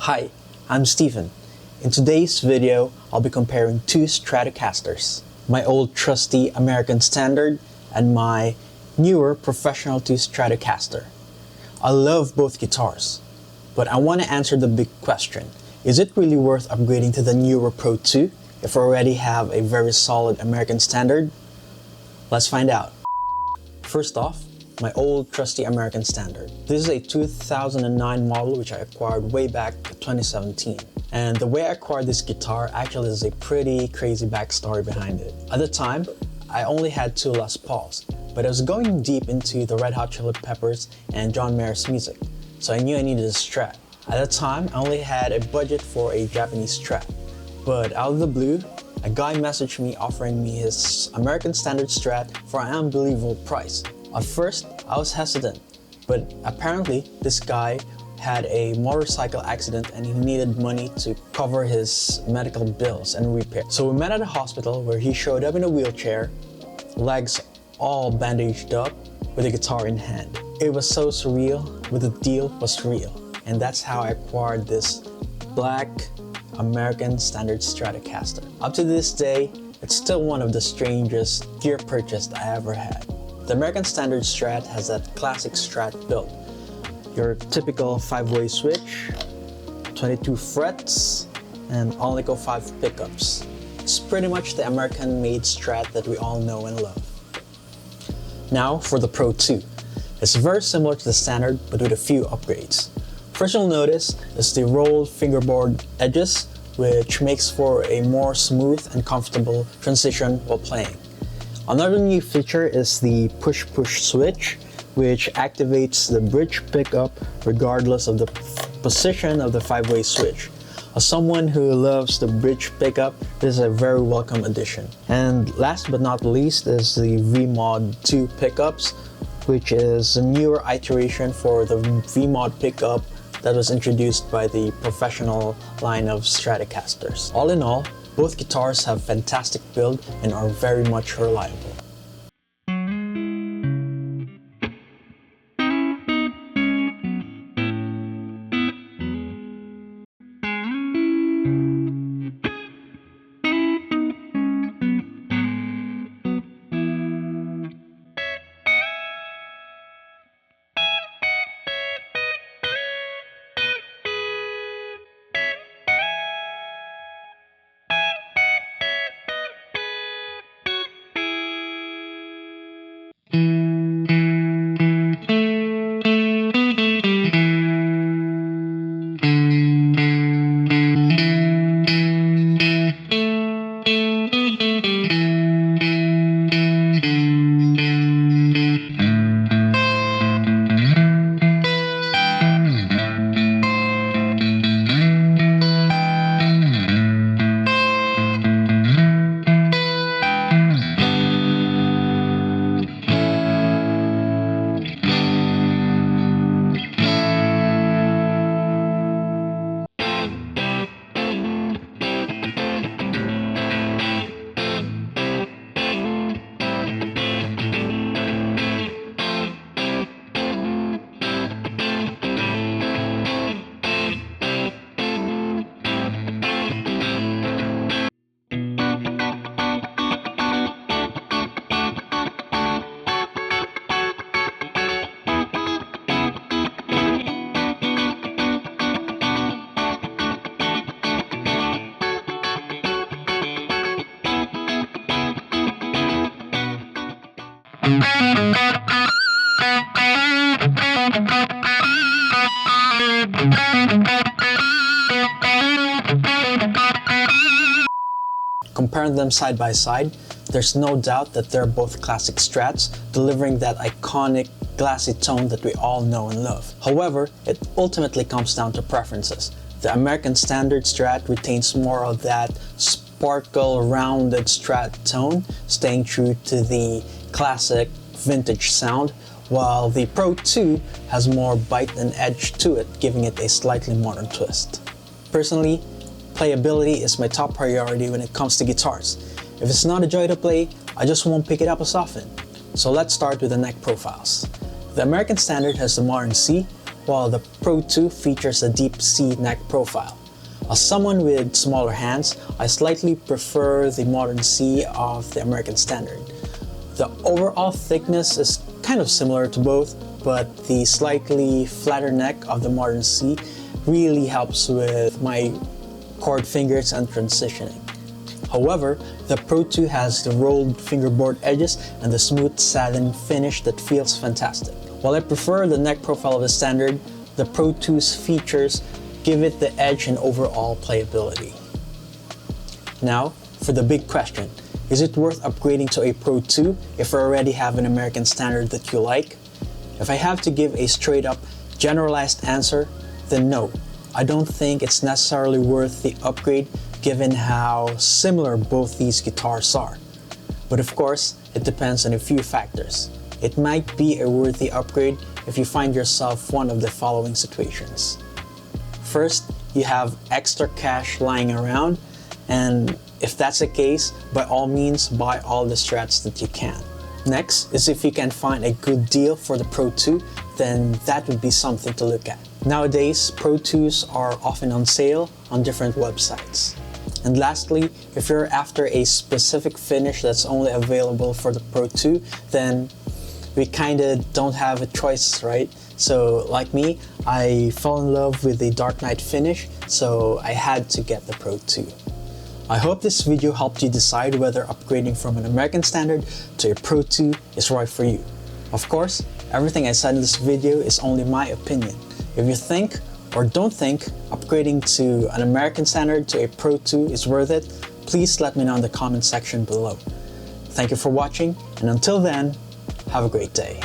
Hi, I'm Steven. In today's video, I'll be comparing two Stratocasters, my old trusty American Standard and my newer Professional II Stratocaster. I love both guitars, but I want to answer the big question. Is it really worth upgrading to the newer Pro 2 if I already have a very solid American Standard? Let's find out. First off, my old trusty American Standard. This is a 2009 model which I acquired way back in 2017. And the way I acquired this guitar actually is a pretty crazy backstory behind it. At the time, I only had two Les Pauls, but I was going deep into the Red Hot Chili Peppers and John Mayer's music, so I knew I needed a Strat. At the time, I only had a budget for a Japanese Strat, but out of the blue, a guy messaged me offering me his American Standard Strat for an unbelievable price. At first, I was hesitant, but apparently this guy had a motorcycle accident and he needed money to cover his medical bills and repair. So we met at a hospital where he showed up in a wheelchair, legs all bandaged up, with a guitar in hand. It was so surreal, but the deal was real. And that's how I acquired this black American Standard Stratocaster. Up to this day, it's still one of the strangest gear purchases I ever had. The American Standard Strat has that classic Strat build. Your typical 5-way switch, 22 frets, and Alnico V pickups. It's pretty much the American-made Strat that we all know and love. Now for the Pro 2. It's very similar to the Standard, but with a few upgrades. First you'll notice is the rolled fingerboard edges, which makes for a more smooth and comfortable transition while playing. Another new feature is the push-push switch, which activates the bridge pickup regardless of the position of the 5-way switch. As someone who loves the bridge pickup, this is a very welcome addition. And last but not least is the V-Mod 2 pickups, which is a newer iteration for the V-Mod pickup that was introduced by the professional line of Stratocasters. All in all, both guitars have fantastic build and are very much reliable. Comparing them side by side, there's no doubt that they're both classic Strats, delivering that iconic glassy tone that we all know and love. However, it ultimately comes down to preferences. The American Standard Strat retains more of that sparkle, rounded Strat tone, staying true to the classic vintage sound, while the Pro 2 has more bite and edge to it, giving it a slightly modern twist. Personally, playability is my top priority when it comes to guitars. If it's not a joy to play, I just won't pick it up as often. So let's start with the neck profiles. The American Standard has the modern C, while the Pro 2 features a deep C neck profile. As someone with smaller hands, I slightly prefer the modern C of the American Standard. The overall thickness is kind of similar to both, but the slightly flatter neck of the modern C really helps with my chord fingers and transitioning. However, the Pro 2 has the rolled fingerboard edges and the smooth satin finish that feels fantastic. While I prefer the neck profile of the Standard, the Pro 2's features give it the edge in overall playability. Now, for the big question, is it worth upgrading to a Pro 2 if you already have an American Standard that you like? If I have to give a straight up, generalized answer, then no. I don't think it's necessarily worth the upgrade given how similar both these guitars are. But of course, it depends on a few factors. It might be a worthy upgrade if you find yourself one of the following situations. First, you have extra cash lying around, and if that's the case, by all means buy all the Strats that you can. Next is if you can find a good deal for the Pro 2, then that would be something to look at. Nowadays, Pro 2s are often on sale on different websites. And lastly, if you're after a specific finish that's only available for the Pro 2, then we kinda don't have a choice, right? So like me, I fell in love with the Dark Knight finish, so I had to get the Pro 2. I hope this video helped you decide whether upgrading from an American Standard to a Pro 2 is right for you. Of course, everything I said in this video is only my opinion. If you think or don't think upgrading to an American Standard to a Pro 2 is worth it, please let me know in the comment section below. Thank you for watching, and until then, have a great day.